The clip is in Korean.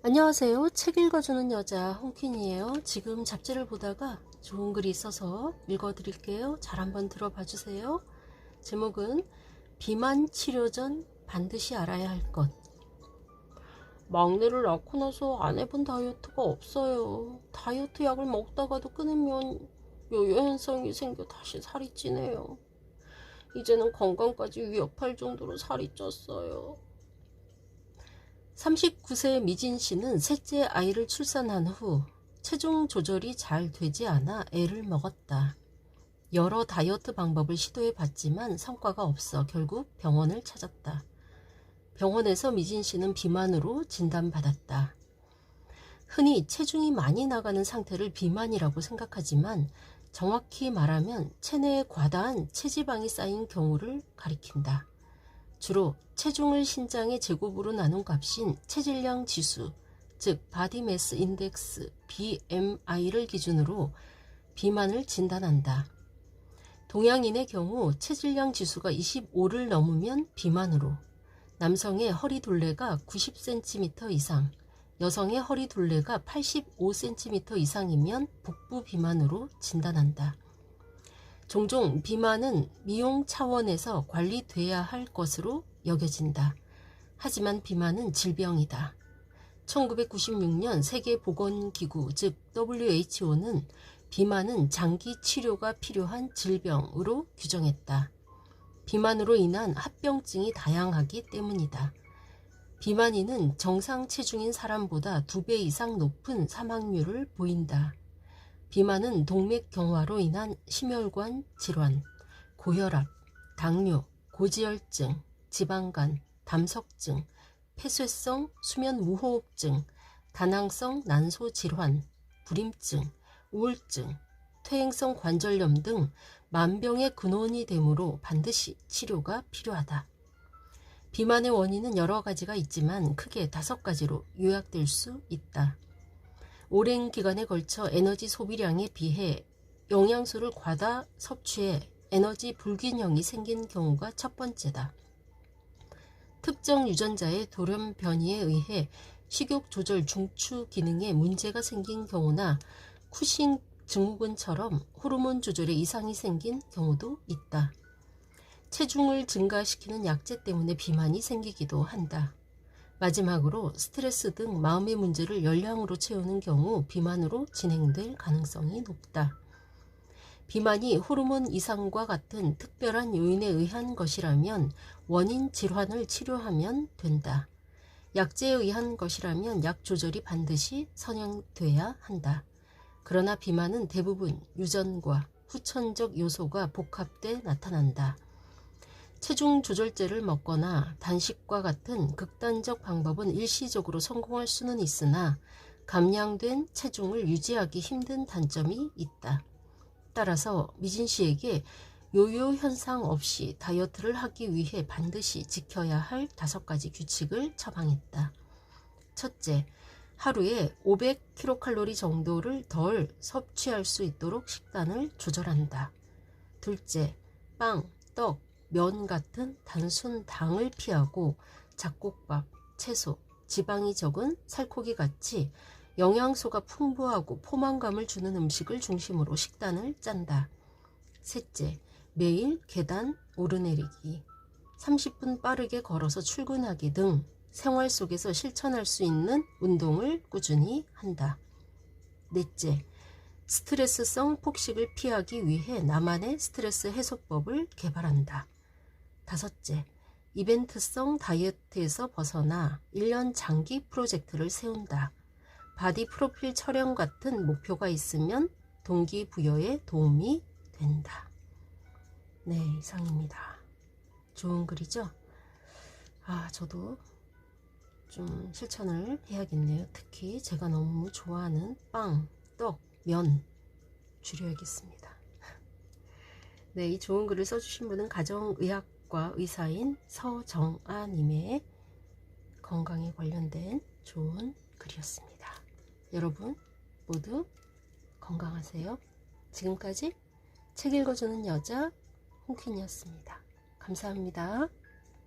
안녕하세요. 책 읽어주는 여자 홍퀸이에요. 지금 잡지를 보다가 좋은 글이 있어서 읽어드릴게요. 잘 한번 들어봐 주세요. 제목은 비만 치료 전 반드시 알아야 할 것. 막내를 낳고 나서 안 해본 다이어트가 없어요. 다이어트 약을 먹다가도 끊으면 요요 현상이 생겨 다시 살이 찌네요. 이제는 건강까지 위협할 정도로 살이 쪘어요. 39세 미진 씨는 셋째 아이를 출산한 후 체중 조절이 잘 되지 않아 애를 먹었다. 여러 다이어트 방법을 시도해 봤지만 성과가 없어 결국 병원을 찾았다. 병원에서 미진 씨는 비만으로 진단받았다. 흔히 체중이 많이 나가는 상태를 비만이라고 생각하지만 정확히 말하면 체내에 과다한 체지방이 쌓인 경우를 가리킨다. 주로 체중을 신장의 제곱으로 나눈 값인 체질량 지수, 즉 바디 매스 인덱스 BMI를 기준으로 비만을 진단한다. 동양인의 경우 체질량 지수가 25를 넘으면 비만으로, 남성의 허리 둘레가 90cm 이상, 여성의 허리 둘레가 85cm 이상이면 복부 비만으로 진단한다. 종종 비만은 미용 차원에서 관리돼야 할 것으로 여겨진다. 하지만 비만은 질병이다. 1996년 세계보건기구 즉 WHO는 비만은 장기 치료가 필요한 질병으로 규정했다. 비만으로 인한 합병증이 다양하기 때문이다. 비만인은 정상 체중인 사람보다 2배 이상 높은 사망률을 보인다. 비만은 동맥경화로 인한 심혈관 질환, 고혈압, 당뇨, 고지혈증, 지방간, 담석증, 폐쇄성 수면무호흡증, 다낭성 난소질환, 불임증, 우울증, 퇴행성 관절염 등 만병의 근원이 되므로 반드시 치료가 필요하다. 비만의 원인은 여러 가지가 있지만 크게 5가지로 요약될 수 있다. 오랜 기간에 걸쳐 에너지 소비량에 비해 영양소를 과다 섭취해 에너지 불균형이 생긴 경우가 첫 번째다. 특정 유전자의 돌연 변이에 의해 식욕 조절 중추 기능에 문제가 생긴 경우나 쿠싱 증후군처럼 호르몬 조절에 이상이 생긴 경우도 있다. 체중을 증가시키는 약제 때문에 비만이 생기기도 한다. 마지막으로 스트레스 등 마음의 문제를 열량으로 채우는 경우 비만으로 진행될 가능성이 높다. 비만이 호르몬 이상과 같은 특별한 요인에 의한 것이라면 원인 질환을 치료하면 된다. 약제에 의한 것이라면 약 조절이 반드시 선행돼야 한다. 그러나 비만은 대부분 유전과 후천적 요소가 복합돼 나타난다. 체중 조절제를 먹거나 단식과 같은 극단적 방법은 일시적으로 성공할 수는 있으나 감량된 체중을 유지하기 힘든 단점이 있다. 따라서 미진 씨에게 요요 현상 없이 다이어트를 하기 위해 반드시 지켜야 할 5가지 규칙을 처방했다. 첫째, 하루에 500kcal 정도를 덜 섭취할 수 있도록 식단을 조절한다. 둘째, 빵, 떡, 면 같은 단순 당을 피하고 잡곡밥, 채소, 지방이 적은 살코기 같이 영양소가 풍부하고 포만감을 주는 음식을 중심으로 식단을 짠다. 셋째, 매일 계단 오르내리기, 30분 빠르게 걸어서 출근하기 등 생활 속에서 실천할 수 있는 운동을 꾸준히 한다. 넷째, 스트레스성 폭식을 피하기 위해 나만의 스트레스 해소법을 개발한다. 5째, 이벤트성 다이어트에서 벗어나 1년 장기 프로젝트를 세운다. 바디 프로필 촬영 같은 목표가 있으면 동기부여에 도움이 된다. 네, 이상입니다. 좋은 글이죠? 저도 좀 실천을 해야겠네요. 특히 제가 너무 좋아하는 빵, 떡, 면 줄여야겠습니다. 네, 이 좋은 글을 써주신 분은 가정의학과 의사인 서정아님의 건강에 관련된 좋은 글이었습니다. 여러분 모두 건강하세요. 지금까지 책 읽어주는 여자 홍퀸이었습니다. 감사합니다.